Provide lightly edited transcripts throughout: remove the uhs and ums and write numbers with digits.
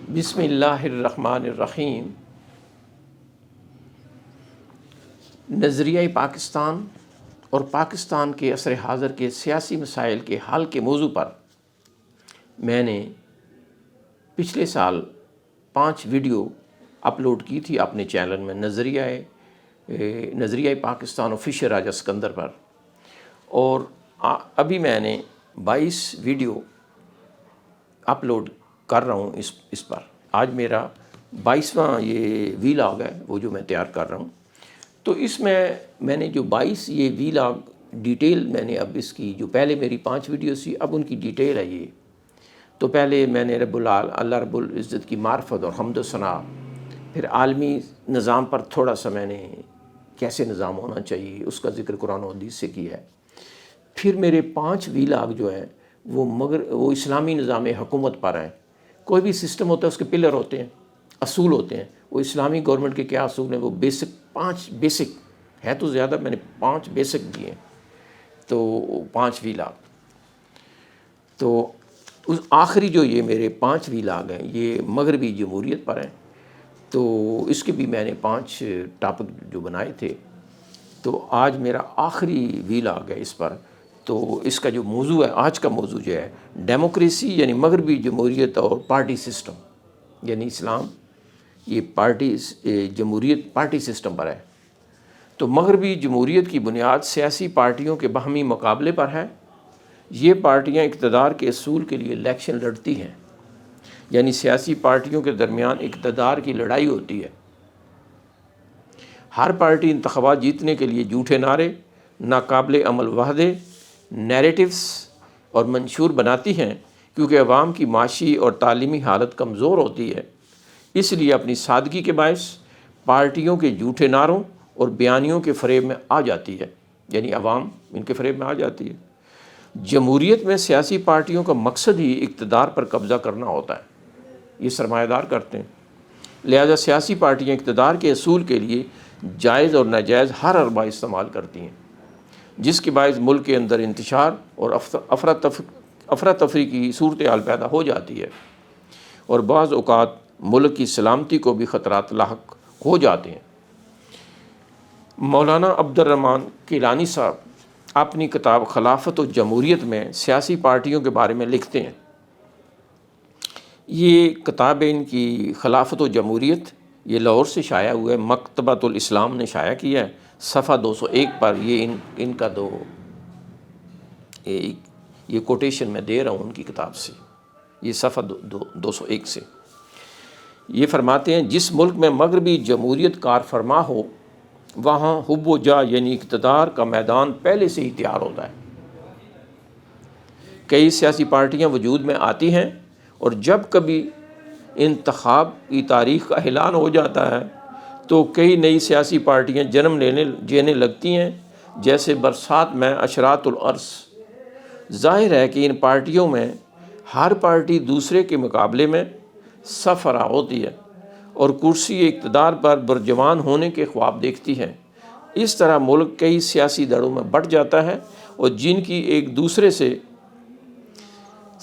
بسم اللہ الرحمن الرحیم۔ نظریہ پاکستان اور پاکستان کے عصر حاضر کے سیاسی مسائل کے حل کے موضوع پر میں نے پچھلے سال 5 ویڈیو اپلوڈ کی تھی اپنے چینل میں نظریہ پاکستان آفیشیل راجہ اسکندر پر، اور ابھی میں نے 22 ویڈیو اپلوڈ کر رہا ہوں اس پر۔ آج میرا 22واں یہ ویلاگ ہے وہ جو میں تیار کر رہا ہوں۔ تو اس میں نے جو 22 یہ ویلاگ ڈیٹیل میں نے اب اس کی جو پہلے میری 5 ویڈیوز تھی اب ان کی ڈیٹیل ہے یہ۔ تو پہلے میں نے اللہ رب العزت کی معرفت اور حمد و ثنا، پھر عالمی نظام پر تھوڑا سا میں نے کیسے نظام ہونا چاہیے اس کا ذکر قرآن و حدیث سے کیا ہے۔ پھر میرے 5 ویلاگ جو ہیں وہ اسلامی نظام حکومت پر ہیں۔ کوئی بھی سسٹم ہوتا ہے اس کے پلر ہوتے ہیں، اصول ہوتے ہیں۔ وہ اسلامی گورنمنٹ کے کیا اصول ہیں، وہ 5 بیسک ہے، تو زیادہ میں نے 5 بیسک دیے ہیں، تو 5 ویلاگ۔ تو اس آخری جو یہ میرے 5 ویلاگ ہیں یہ مغربی جمہوریت پر ہیں، تو اس کے بھی میں نے 5 ٹاپک جو بنائے تھے۔ تو آج میرا آخری ویلاگ ہے اس پر۔ تو اس کا جو موضوع ہے، آج کا موضوع جو ہے ڈیموکریسی یعنی مغربی جمہوریت اور پارٹی سسٹم، یعنی اسلام یہ جمہوریت پارٹی سسٹم پر ہے۔ تو مغربی جمہوریت کی بنیاد سیاسی پارٹیوں کے باہمی مقابلے پر ہے۔ یہ پارٹیاں اقتدار کے اصول کے لیے الیکشن لڑتی ہیں، یعنی سیاسی پارٹیوں کے درمیان اقتدار کی لڑائی ہوتی ہے۔ ہر پارٹی انتخابات جیتنے کے لیے جھوٹے نعرے، ناقابل عمل وعدے، نیریٹوز اور منشور بناتی ہیں، کیونکہ عوام کی معاشی اور تعلیمی حالت کمزور ہوتی ہے۔ اس لیے اپنی سادگی کے باعث پارٹیوں کے جھوٹے نعروں اور بیانیوں کے فریب میں آ جاتی ہے، یعنی عوام ان کے فریب میں آ جاتی ہے۔ جمہوریت میں سیاسی پارٹیوں کا مقصد ہی اقتدار پر قبضہ کرنا ہوتا ہے، یہ سرمایہ دار کرتے ہیں۔ لہذا سیاسی پارٹیاں اقتدار کے اصول کے لیے جائز اور ناجائز ہر حربہ استعمال کرتی ہیں، جس کے باعث ملک کے اندر انتشار اور افراتفری کی صورتحال پیدا ہو جاتی ہے، اور بعض اوقات ملک کی سلامتی کو بھی خطرات لاحق ہو جاتے ہیں۔ مولانا عبد الرحمن کیلانی صاحب اپنی کتاب خلافت و جمہوریت میں سیاسی پارٹیوں کے بارے میں لکھتے ہیں۔ یہ کتاب ان کی خلافت و جمہوریت یہ لاہور سے شائع ہوا ہے، مکتبۃ الاسلام نے شائع کیا ہے، صفحہ 201 پر۔ یہ ان کا یہ کوٹیشن میں دے رہا ہوں ان کی کتاب سے، یہ صفحہ 201 سے۔ یہ فرماتے ہیں، جس ملک میں مغربی جمہوریت کار فرما ہو وہاں حب و جا یعنی اقتدار کا میدان پہلے سے ہی تیار ہوتا ہے۔ کئی سیاسی پارٹیاں وجود میں آتی ہیں، اور جب کبھی انتخاب کی تاریخ کا اعلان ہو جاتا ہے تو کئی نئی سیاسی پارٹیاں جنم لینے لگتی ہیں، جیسے برسات میں اشراط العرس۔ ظاہر ہے کہ ان پارٹیوں میں ہر پارٹی دوسرے کے مقابلے میں سرفراہ ہوتی ہے اور کرسی اقتدار پر برجمان ہونے کے خواب دیکھتی ہے۔ اس طرح ملک کئی سیاسی دھڑوں میں بٹ جاتا ہے، اور جن کی ایک دوسرے سے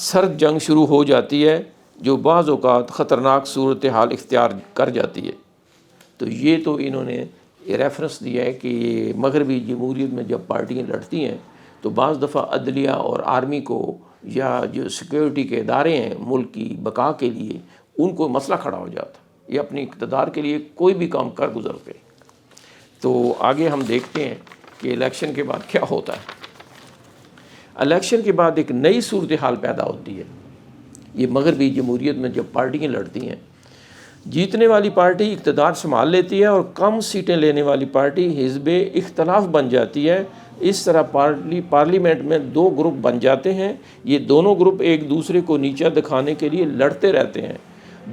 سرد جنگ شروع ہو جاتی ہے، جو بعض اوقات خطرناک صورتحال اختیار کر جاتی ہے۔ تو یہ تو انہوں نے یہ ریفرنس دیا ہے کہ مغربی جمہوریت میں جب پارٹیاں لڑتی ہیں تو بعض دفعہ عدلیہ اور آرمی کو یا جو سیکیورٹی کے ادارے ہیں ملک کی بقا کے لیے ان کو مسئلہ کھڑا ہو جاتا ہے، یہ اپنی اقتدار کے لیے کوئی بھی کام کر گزرتے۔ تو آگے ہم دیکھتے ہیں کہ الیکشن کے بعد کیا ہوتا ہے۔ الیکشن کے بعد ایک نئی صورتحال پیدا ہوتی ہے۔ یہ مغربی جمہوریت میں جب پارٹیاں لڑتی ہیں، جیتنے والی پارٹی اقتدار سنبھال لیتی ہے اور کم سیٹیں لینے والی پارٹی حزب اختلاف بن جاتی ہے۔ اس طرح پارلیمنٹ میں 2 گروپ بن جاتے ہیں۔ یہ دونوں گروپ ایک دوسرے کو نیچا دکھانے کے لیے لڑتے رہتے ہیں۔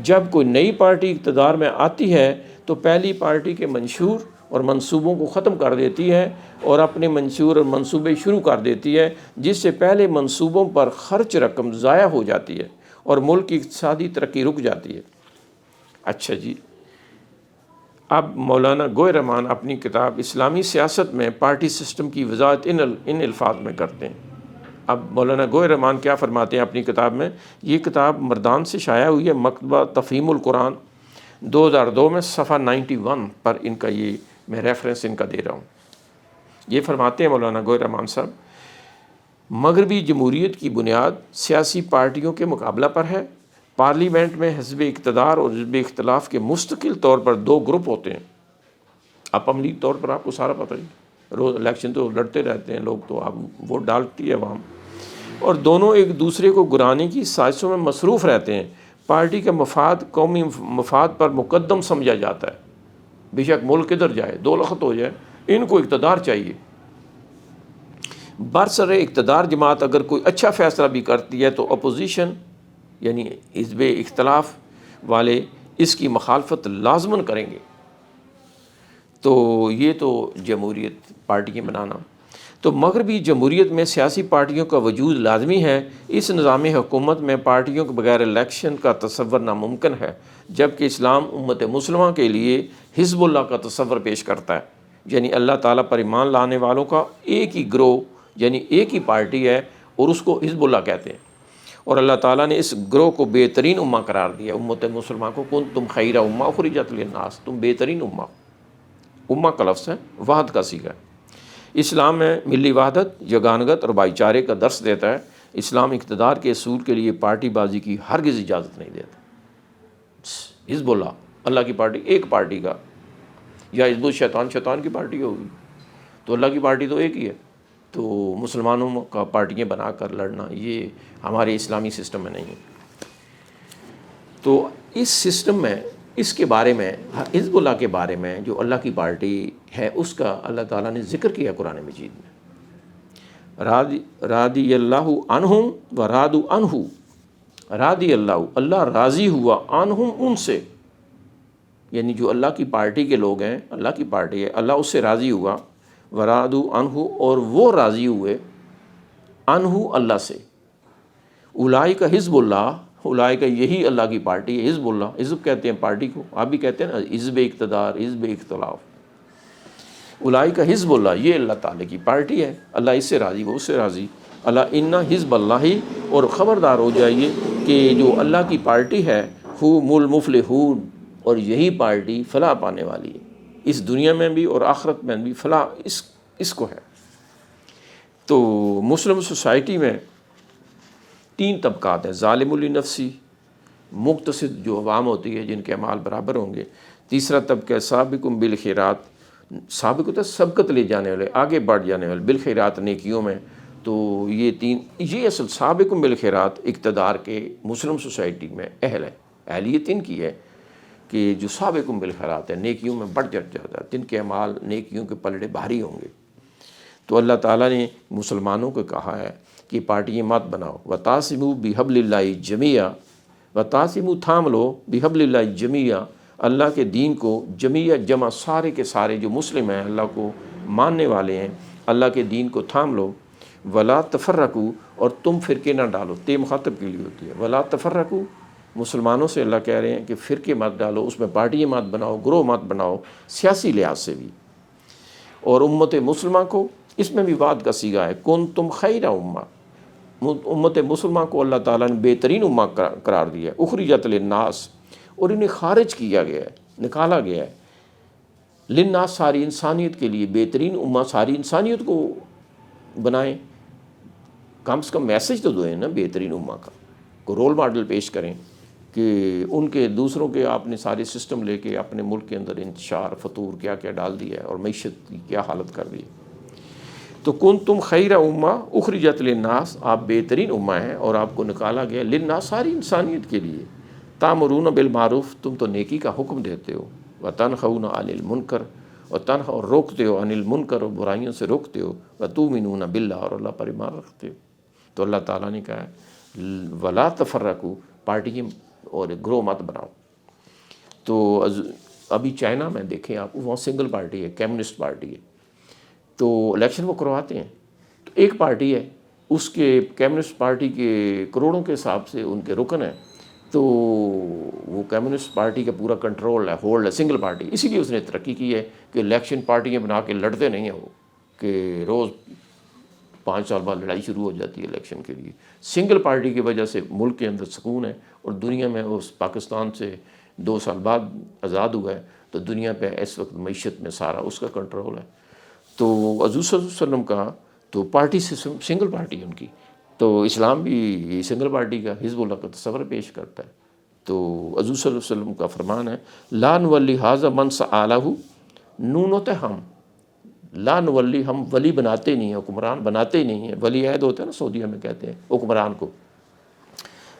جب کوئی نئی پارٹی اقتدار میں آتی ہے تو پہلی پارٹی کے منشور اور منصوبوں کو ختم کر دیتی ہے اور اپنے منشور اور منصوبے شروع کر دیتی ہے، جس سے پہلے منصوبوں پر خرچ رقم ضائع ہو جاتی ہے اور ملک کی اقتصادی ترقی رک جاتی ہے۔ اچھا جی، اب مولانا گوہر رحمان اپنی کتاب اسلامی سیاست میں پارٹی سسٹم کی وضاحت ان الفاظ میں کرتے ہیں۔ اب مولانا گوہر رحمان کیا فرماتے ہیں اپنی کتاب میں، یہ کتاب مردان سے شائع ہوئی ہے، مکتبہ تفہیم القرآن 2002 میں صفحہ 91 پر ان کا یہ میں ریفرنس ان کا دے رہا ہوں۔ یہ فرماتے ہیں مولانا گوہر رحمان صاحب، مغربی جمہوریت کی بنیاد سیاسی پارٹیوں کے مقابلہ پر ہے۔ پارلیمنٹ میں حزب اقتدار اور حزب اختلاف کے مستقل طور پر دو گروپ ہوتے ہیں۔ اب عملی طور پر آپ کو سارا پتہ ہی، روز الیکشن تو لڑتے رہتے ہیں لوگ، تو آپ ووٹ ڈالتی ہے عوام، اور دونوں ایک دوسرے کو گرانے کی سازشوں میں مصروف رہتے ہیں۔ پارٹی کا مفاد قومی مفاد پر مقدم سمجھا جاتا ہے، بے شک ملک کدھر جائے، دو لخت ہو جائے، ان کو اقتدار چاہیے۔ برسر اقتدار جماعت اگر کوئی اچھا فیصلہ بھی کرتی ہے تو اپوزیشن یعنی حزب اختلاف والے اس کی مخالفت لازماً کریں گے۔ تو یہ تو جمہوریت پارٹیاں بنانا، تو مغربی جمہوریت میں سیاسی پارٹیوں کا وجود لازمی ہے۔ اس نظام حکومت میں پارٹیوں کے بغیر الیکشن کا تصور ناممکن ہے، جبکہ اسلام امت مسلمہ کے لیے حزب اللہ کا تصور پیش کرتا ہے، یعنی اللہ تعالیٰ پر ایمان لانے والوں کا ایک ہی گروہ، یعنی ایک ہی پارٹی ہے، اور اس کو حزب اللہ کہتے ہیں۔ اور اللہ تعالیٰ نے اس گروہ کو بہترین امہ قرار دیا، امت مسلمہ کو، کنتم خیر امہ اخرجت للناس، تم بہترین امہ کا لفظ ہے، وحد کا صیغہ ہے۔ اسلام میں ملی وحدت، یگانگت اور بھائی چارے کا درس دیتا ہے۔ اسلام اقتدار کے اصول کے لیے پارٹی بازی کی ہرگز اجازت نہیں دیتا۔ حزب اللہ، اللہ کی پارٹی، ایک پارٹی کا، یا حزب الشیطان، شیطان کی پارٹی ہوگی، تو اللہ کی پارٹی تو ایک ہی ہے۔ تو مسلمانوں کا پارٹیاں بنا کر لڑنا یہ ہمارے اسلامی سسٹم میں نہیں ہے۔ تو اس سسٹم میں اس کے بارے میں، حزب اللہ کے بارے میں جو اللہ کی پارٹی ہے، اس کا اللہ تعالیٰ نے ذکر کیا قرآن مجید میں، رادی اللہ عنہم و رادوا عنہ، رادی اللہ، اللہ راضی ہوا، عنہم ان سے، یعنی جو اللہ کی پارٹی کے لوگ ہیں، اللہ کی پارٹی ہے، اللہ اس سے راضی ہوا، ورادوا عنہ، اور وہ راضی ہوئے، عنہ اللہ سے۔ اولئک حزب اللہ، اولئک یہی اللہ کی پارٹی ہے، حزب اللہ، حزب کہتے ہیں پارٹی کو، آپ بھی کہتے ہیں نا حزب اقتدار، حزب اختلاف۔ اولئک حزب اللہ، یہ اللہ تعالیٰ کی پارٹی ہے، اللہ اس سے راضی، وہ اس سے راضی۔ اللہ ان حزب اللہ، اور خبردار ہو جائیے کہ جو اللہ کی پارٹی ہے، ہم المفلحون، اور یہی پارٹی فلاح پانے والی ہے، اس دنیا میں بھی اور آخرت میں بھی فلاح اس کو ہے۔ تو مسلم سوسائٹی میں 3 طبقات ہیں، ظالم لنفسی، مقتصد جو عوام ہوتی ہے جن کے اعمال برابر ہوں گے، تیسرا طبقہ سابق بالخیرات، سابق ہوتا ہے سبقت لے جانے والے، آگے بڑھ جانے والے، بالخیرات نیکیوں میں۔ تو یہ اصل سابق بالخیرات اقتدار کے مسلم سوسائٹی میں اہل ہے، اہلیت ان کی ہے کہ جو سابق بالخیرات ہے، نیکیوں میں بڑھ جاتا ہے، جن کے اعمال نیکیوں کے پلڑے بھاری ہوں گے۔ تو اللہ تعالیٰ نے مسلمانوں کو کہا ہے کہ پارٹیاں مت بناؤ، وَتَعْصِمُوا بِحَبْلِ اللَّهِ جَمِيعًا، وَتَعْصِمُوا تھام لو بِحَبْلِ اللَّهِ جَمِيعًا، اللہ کے دین کو، جمیع جمع سارے کے سارے جو مسلم ہیں، اللہ کو ماننے والے ہیں، اللہ کے دین کو تھام لو، وَلَا تَفَرَّقُوا، اور تم فرقے نہ ڈالو، تے مخاطب کے لیے ہوتی ہے، وَلَا تَفَرَّقُوا، مسلمانوں سے اللہ کہہ رہے ہیں کہ فرقے مت ڈالو، اس میں پارٹیاں مت بناؤ، گروہ مت بناؤ، سیاسی لحاظ سے بھی۔ اور امت مسلمہ کو اس میں بھی وعد کا صیغہ ہے، کنتم خیر امہ، امت مسلمہ کو اللہ تعالیٰ نے بہترین امہ قرار دیا ہے، اخرجت للناس، اور انہیں خارج کیا گیا ہے، نکالا گیا ہے، للناس ساری انسانیت کے لیے، بہترین امہ ساری انسانیت کو بنائیں، کم سے کم میسج تو دیں نا بہترین امہ کا، کو رول ماڈل پیش کریں کہ ان کے دوسروں کے آپ نے سارے سسٹم لے کے اپنے ملک کے اندر انتشار فطور کیا کیا ڈال دیا ہے، اور معیشت کی کیا حالت کر دی ہے۔ تو کنتم خیر امہ اخرجت للناس، آپ بہترین امہ ہیں اور آپ کو نکالا گیا للناس ساری انسانیت کے لیے، تامرون بالمعروف، تم تو نیکی کا حکم دیتے ہو، وتنہون عن المنکر، اور روکتے ہو، عن المنکر، اور برائیوں سے روکتے ہو، وتؤمنون باللہ، اور اللہ پر ایمان رکھتے ہو۔ تو اللہ تعالیٰ نے کہا ہے ولا تفرقوا، پارٹیاں اور گروہ مت بناؤ۔ تو ابھی چائنا میں دیکھیں آپ، وہاں سنگل پارٹی ہے، کمیونسٹ پارٹی ہے، تو الیکشن وہ کرواتے ہیں، تو ایک پارٹی ہے، اس کے کمیونسٹ پارٹی کے کروڑوں کے حساب سے ان کے رکن ہیں، تو وہ کمیونسٹ پارٹی کا پورا کنٹرول ہے، ہولڈ ہے، سنگل پارٹی، اسی لیے اس نے ترقی کی ہے کہ الیکشن پارٹیاں بنا کے لڑتے نہیں ہیں وہ، کہ روز 5 سال بعد لڑائی شروع ہو جاتی ہے الیکشن کے لیے۔ سنگل پارٹی کی وجہ سے ملک کے اندر سکون ہے، اور دنیا میں اس پاکستان سے 2 سال بعد آزاد ہوا ہے، تو دنیا پہ اس وقت معیشت میں سارا اس کا کنٹرول ہے۔ تو حضور صلی اللہ علیہ وسلم کا تو پارٹی سے سنگل پارٹی ہے ان کی، تو اسلام بھی سنگل پارٹی کا حزب اللہ کا تصور پیش کرتا ہے۔ تو حضور صلی اللہ علیہ وسلم کا فرمان ہے لا نولی ھذا من سألہ، نون ہوتا ہے ہم، لا نولی ہم ولی بناتے نہیں ہیں، حکمران بناتے نہیں ہیں، ولی عہد ہوتا ہے نا سعودیہ میں کہتے ہیں حکمران کو،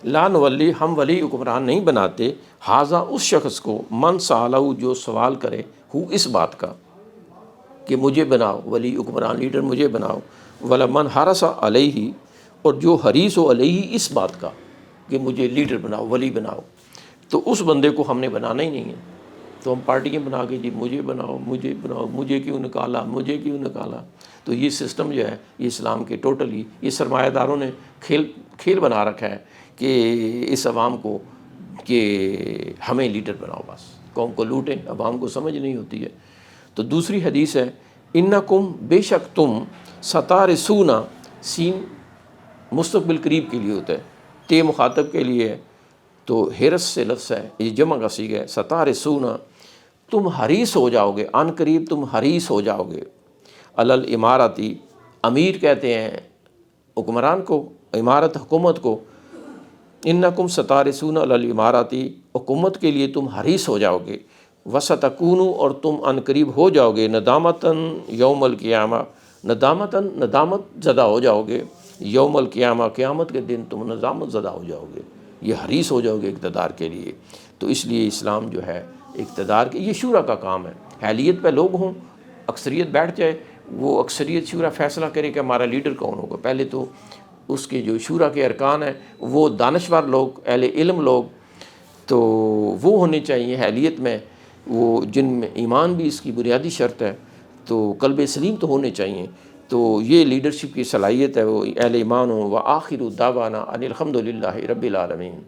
لا نولی ہم ولی حکمران نہیں بناتے، ھذا اس شخص کو، من سألہ جو سوال کرے، ہو اس بات کا کہ مجھے بناؤ ولی حکمران لیڈر مجھے بناؤ، ولا من حرص علیہ، اور جو حریص ہو علیہ اس بات کا کہ مجھے لیڈر بناؤ ولی بناؤ، تو اس بندے کو ہم نے بنانا ہی نہیں ہے۔ تو ہم پارٹیاں بنا کے جی مجھے بناؤ مجھے بناؤ، مجھے کیوں نکالا مجھے کیوں نکالا، تو یہ سسٹم جو ہے یہ اسلام کے ٹوٹلی یہ سرمایہ داروں نے کھیل بنا رکھا ہے کہ اس عوام کو کہ ہمیں لیڈر بناؤ، بس قوم کو لوٹیں، عوام کو سمجھ نہیں ہوتی ہے۔ تو دوسری حدیث ہے انکم، بے شک تم، ستارسون، سین مستقبل قریب کے لیے ہوتا ہے، تے مخاطب کے لیے ہے، تو حرص سے لفظ ہے، یہ جمع کا صیغہ ہے، ستارسون، تم حریص ہو جاؤ گے، عن قریب تم حریص ہو جاؤ گے، علی الامارتی، امیر کہتے ہیں حکمران کو، امارت حکومت کو، انکم ستارسون علی الامارتی، حکومت کے لیے تم حریص ہو جاؤ گے، وستکونوا، اور تم عن قریب ہو جاؤ گے، ندامتاً یوم القیامہ، ندامتاً ندامت زدہ ہو جاؤ گے، یوم القیامہ قیامت کے دن تم ندامت زدہ ہو جاؤ گے، یہ حریص ہو جاؤ گے اقتدار کے لیے۔ تو اس لیے اسلام جو ہے اقتدار کے، یہ شورا کا کام ہے، اہلیت پہ لوگ ہوں، اکثریت بیٹھ جائے، وہ اکثریت شورا فیصلہ کرے کہ ہمارا لیڈر کون ہوگا، پہلے تو اس کے جو شورا کے ارکان ہیں وہ دانشور لوگ، اہل علم لوگ، تو وہ ہونے چاہیے اہلیت میں، وہ جن میں ایمان بھی اس کی بنیادی شرط ہے، تو قلب سلیم تو ہونے چاہیے۔ تو یہ لیڈرشپ کی صلاحیت ہے، وہ اہل ایمان ہوں۔ وآخر دعوانا ان الحمد للہ رب العالمین۔